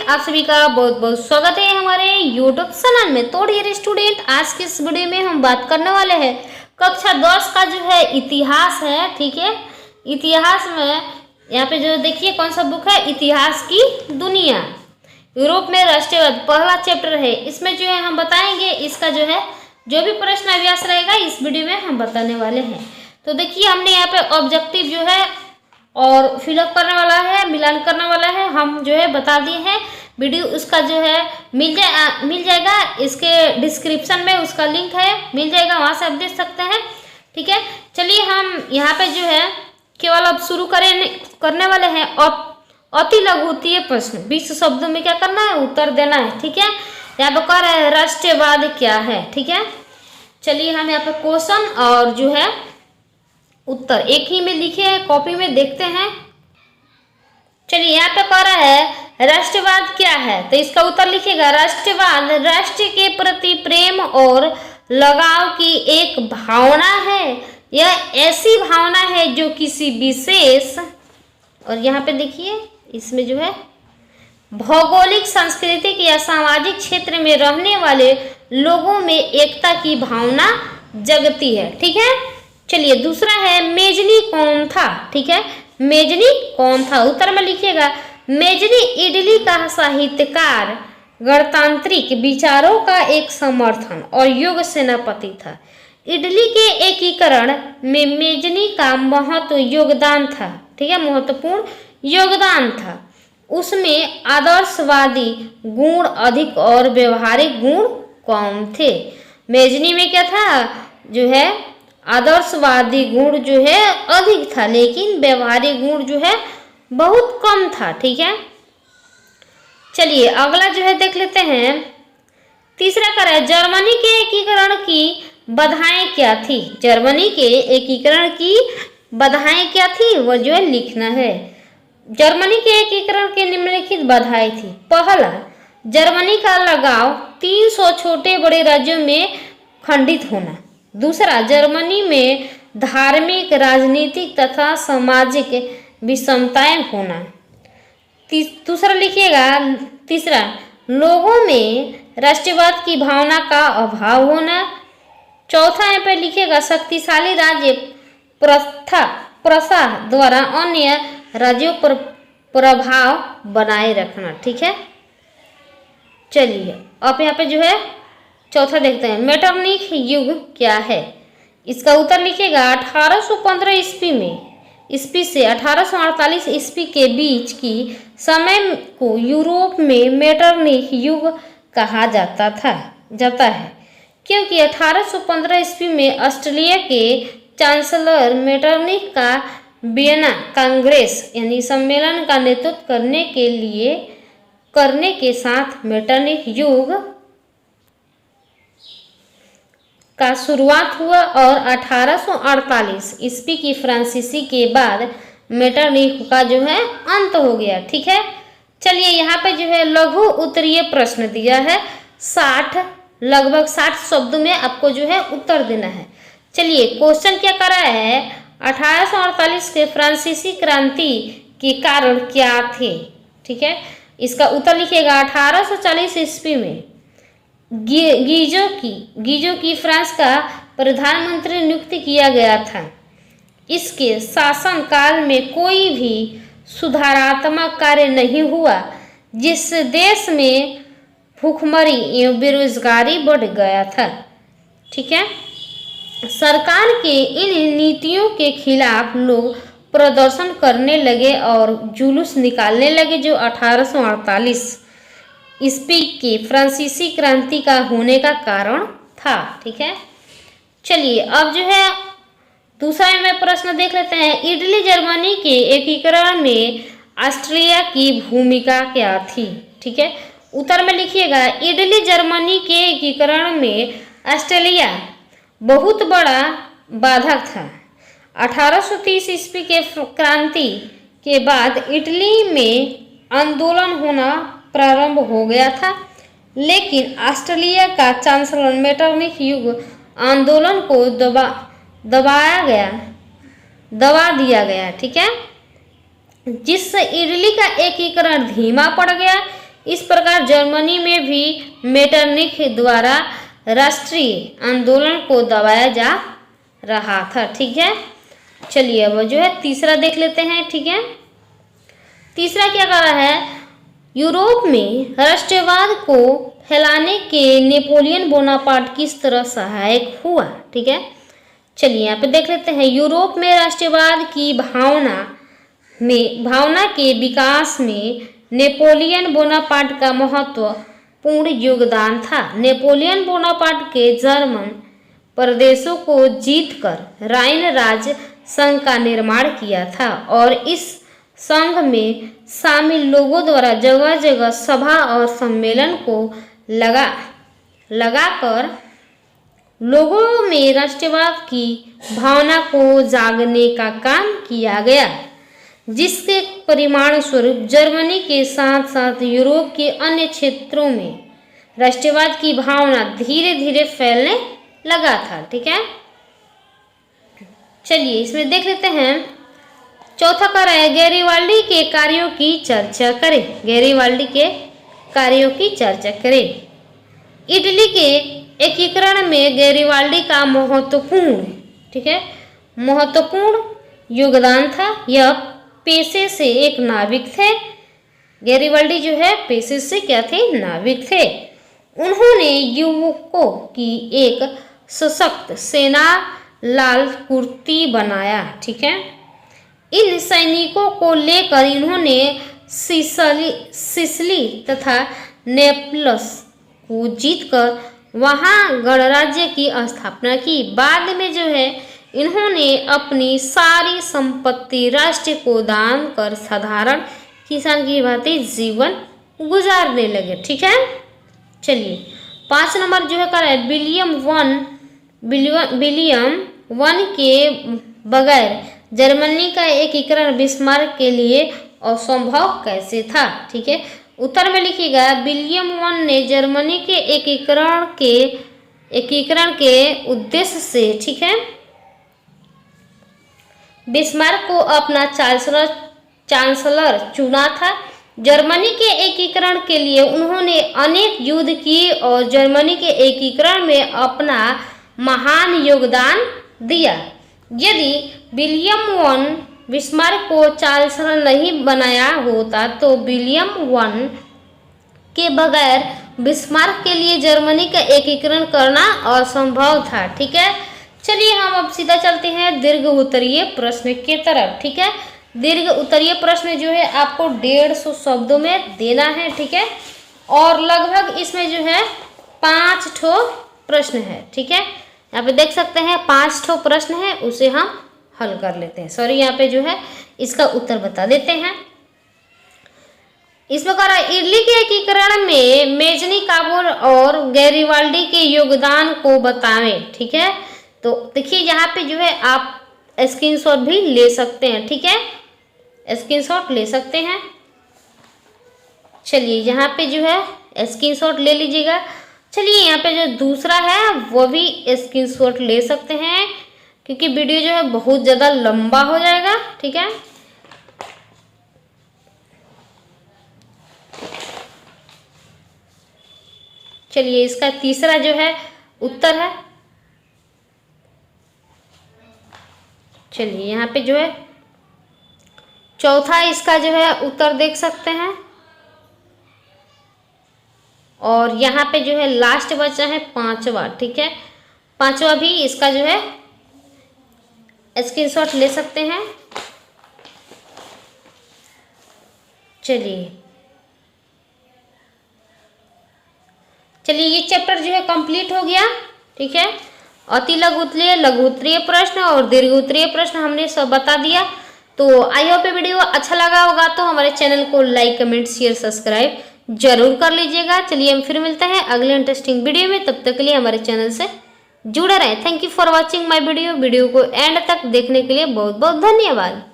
आप सभी का बहुत बहुत स्वागत है हमारे यूट्यूब चैनल में। तो डियर स्टूडेंट, आज के इस वीडियो में हम बात करने वाले हैं कक्षा 10 का जो है इतिहास है। ठीक है, इतिहास में यहाँ पे जो देखिए कौन सा बुक है, इतिहास की दुनिया, यूरोप में राष्ट्रवाद, पहला चैप्टर है। इसमें जो है हम बताएंगे इसका जो है जो भी प्रश्न अभ्यास रहेगा इस वीडियो में हम बताने वाले हैं। तो देखिए हमने यहाँ पे ऑब्जेक्टिव जो है और फिलअप करने वाला है, मिलान करने वाला है, हम जो है बता दिए हैं। वीडियो उसका जो है मिल जाएगा इसके डिस्क्रिप्शन में, उसका लिंक है, मिल जाएगा, वहाँ से आप देख सकते हैं। ठीक है, चलिए हम यहाँ पे जो है केवल अब शुरू करने वाले हैं। अति लघुत्तीय प्रश्न 20 शब्दों में क्या करना है, उत्तर देना है। ठीक है, यहाँ पे कह रहा है राष्ट्रवाद क्या है। ठीक है, चलिए हम यहाँ पे क्वेश्चन और जो है उत्तर एक ही में लिखे हैं, कॉपी में देखते हैं। चलिए यहाँ पे कह रहा है राष्ट्रवाद क्या है, तो इसका उत्तर लिखिएगा। राष्ट्रवाद राष्ट्र के प्रति प्रेम और लगाव की एक भावना है। यह ऐसी भावना है जो किसी विशेष, और यहाँ पे देखिए इसमें जो है भौगोलिक, सांस्कृतिक या सामाजिक क्षेत्र में रहने वाले लोगों में एकता की भावना जगती है। ठीक है, चलिए दूसरा है मेजनी कौन था। ठीक है, मेजनी कौन था, उत्तर में लिखिएगा। मेजनी इटली का साहित्यकार, गणतांत्रिक विचारों का एक समर्थन और युग सेनापति था। इटली के एकीकरण में मेजनी का योगदान था। ठीक है, महत्वपूर्ण योगदान था। उसमें आदर्शवादी गुण अधिक और व्यवहारिक गुण कम थे। मेजनी में क्या था, जो है आदर्शवादी गुण जो है अधिक था, लेकिन व्यवहारिक गुण जो है बहुत कम था। ठीक है, चलिए अगला जो है देख लेते हैं। तीसरा कर है जर्मनी के एकीकरण की बाधाएं क्या थी। जर्मनी के एकीकरण की बाधाएं क्या थी, वो जो है लिखना है। जर्मनी के एकीकरण के निम्नलिखित बाधाएं थी। पहला, जर्मनी का लगाव 300 छोटे बड़े राज्यों में खंडित होना। दूसरा, जर्मनी में धार्मिक, राजनीतिक तथा सामाजिक विषमताएं होना। दूसरा लिखिएगा। तीसरा, लोगों में राष्ट्रवाद की भावना का अभाव होना। चौथा यहाँ पे लिखिएगा शक्तिशाली राज्य प्रथा द्वारा अन्य राज्यों पर प्रभाव बनाए रखना। ठीक है, चलिए अब यहाँ पे जो है चौथा देखते हैं। मेटरनिख युग क्या है, इसका उत्तर लिखिएगा। 1815 ईस्वी से 1848 ईस्वी के बीच की समय को यूरोप में मेटरनिख युग कहा जाता है, क्योंकि 1815 ईस्वी में ऑस्ट्रिया के चांसलर मेटरनिख का वियना कांग्रेस यानी सम्मेलन का नेतृत्व करने के साथ मेटरनिख युग का शुरुआत हुआ और 1848 ईस्वी की फ्रांसीसी के बाद मेटरनिख का जो है अंत हो गया। ठीक है, चलिए यहाँ पे जो है लघु उत्तरीय प्रश्न दिया है, लगभग 60 शब्दों में आपको जो है उत्तर देना है। चलिए क्वेश्चन क्या कर रहा है, 1848 के फ्रांसीसी क्रांति के कारण क्या थे। ठीक है, इसका उत्तर लिखिएगा। 1840 ईस्वी में गीजो की फ्रांस का प्रधानमंत्री नियुक्त किया गया था। इसके शासनकाल में कोई भी सुधारात्मक कार्य नहीं हुआ, जिससे देश में भूखमरी एवं बेरोजगारी बढ़ गया था। ठीक है, सरकार के इन नीतियों के खिलाफ लोग प्रदर्शन करने लगे और जुलूस निकालने लगे, जो 1848 ईस्वी की फ्रांसीसी क्रांति का होने का कारण था। ठीक है, चलिए अब जो है दूसरा में प्रश्न देख लेते हैं। इटली जर्मनी के एकीकरण में ऑस्ट्रिया की भूमिका क्या थी। ठीक है, उत्तर में लिखिएगा। इटली जर्मनी के एकीकरण में ऑस्ट्रिया बहुत बड़ा बाधक था। 1830 ईस्वी के क्रांति के बाद इटली में आंदोलन होना प्रारंभ हो गया था, लेकिन ऑस्ट्रिया का चांसलर मेटरनिख युग आंदोलन को दबा दिया गया। ठीक है, जिससे इटली का एकीकरण धीमा पड़ गया। इस प्रकार जर्मनी में भी मेटरनिख द्वारा राष्ट्रीय आंदोलन को दबाया जा रहा था। ठीक है, चलिए अब जो है तीसरा देख लेते हैं। ठीक है, तीसरा क्या कर रहा है, यूरोप में राष्ट्रवाद को फैलाने के नेपोलियन बोनापार्ट किस तरह सहायक हुआ। ठीक है, चलिए यहाँ पे देख लेते हैं। यूरोप में राष्ट्रवाद की भावना के विकास में नेपोलियन बोनापार्ट का महत्वपूर्ण योगदान था। नेपोलियन बोनापार्ट के जर्मन प्रदेशों को जीतकर राइन राज्य संघ का निर्माण किया था और इस संघ में शामिल लोगों द्वारा जगह जगह सभा और सम्मेलन को लगाकर लोगों में राष्ट्रवाद की भावना को जागने का काम किया गया, जिसके परिणाम स्वरूप जर्मनी के साथ साथ यूरोप के अन्य क्षेत्रों में राष्ट्रवाद की भावना धीरे धीरे फैलने लगा था। ठीक है, चलिए इसमें देख लेते हैं। चौथा कर है गैरीवाल्डी के कार्यों की चर्चा करें। गैरीवाल्डी के कार्यों की चर्चा करें। इटली के एकीकरण में गैरीवाल्डी का महत्वपूर्ण योगदान था। यह पेशे से एक नाविक थे। गैरीवाल्डी जो है पेशे से क्या थे, नाविक थे। उन्होंने युवकों की एक सशक्त सेना लाल कुर्ती बनाया। ठीक है, इन सैनिकों को लेकर इन्होंने सिसिली तथा नेपल्स को जीतकर वहां गणराज्य की स्थापना की। बाद में जो है इन्होंने अपनी सारी संपत्ति राष्ट्र को दान कर साधारण किसान की भांति जीवन गुजारने लगे। ठीक है, चलिए 5 नंबर जो है कर है विलियम वन के बगैर जर्मनी का एकीकरण बिस्मार्क के लिए असंभव कैसे था। ठीक है, उत्तर में लिखिएगा विलियम वन ने जर्मनी के एकीकरण के उद्देश्य से, ठीक है, बिस्मार्क को अपना चांसलर चुना था। जर्मनी के एकीकरण के लिए उन्होंने अनेक युद्ध किए और जर्मनी के एकीकरण में अपना महान योगदान दिया। यदि विलियम वन बिस्मार्क को चांसलर नहीं बनाया होता तो विलियम वन के बगैर बिस्मार्क के लिए जर्मनी का एकीकरण करना असंभव था। ठीक है, चलिए हम अब सीधा चलते हैं दीर्घ उत्तरीय प्रश्न की तरफ। ठीक है, दीर्घ उत्तरीय प्रश्न जो है आपको 150 शब्दों में देना है। ठीक है, और लगभग इसमें जो है 5 ठो प्रश्न है। ठीक है, यहाँ पे देख सकते हैं 5 ठो प्रश्न है, उसे हम हल कर लेते हैं। सॉरी, यहाँ पे जो है इसका उत्तर बता देते हैं। इसमें कह रहा है इटली के एकीकरण में मेजनी काबुल और गैरीवाल्डी के योगदान को बतावें। ठीक है, तो देखिए यहाँ पे जो है आप स्क्रीनशॉट भी ले सकते हैं। ठीक है, स्क्रीनशॉट ले सकते हैं। चलिए यहाँ पे जो है स्क्रीनशॉट ले लीजिएगा। चलिए यहाँ पे जो दूसरा है वो भी स्क्रीनशॉट ले सकते हैं, क्योंकि वीडियो जो है बहुत ज़्यादा लंबा हो जाएगा। ठीक है, चलिए इसका तीसरा जो है उत्तर है। चलिए यहाँ पे जो है चौथा इसका जो है उत्तर देख सकते हैं, और यहाँ पे जो है लास्ट बचा है 5वां। ठीक है, 5वां भी इसका जो है स्क्रीनशॉट ले सकते हैं। चलिए ये चैप्टर जो है कंप्लीट हो गया। ठीक है, अति लघु उत्तरीय, लघु उत्तरीय प्रश्न और दीर्घ उत्तरीय प्रश्न हमने सब बता दिया। तो आई होप ये वीडियो अच्छा लगा होगा, तो हमारे चैनल को लाइक, कमेंट, शेयर, सब्सक्राइब जरूर कर लीजिएगा। चलिए हम फिर मिलते हैं अगले इंटरेस्टिंग वीडियो में, तब तक के लिए हमारे चैनल से जुड़े रहें। Thank you for watching my video को एंड तक देखने के लिए बहुत बहुत धन्यवाद।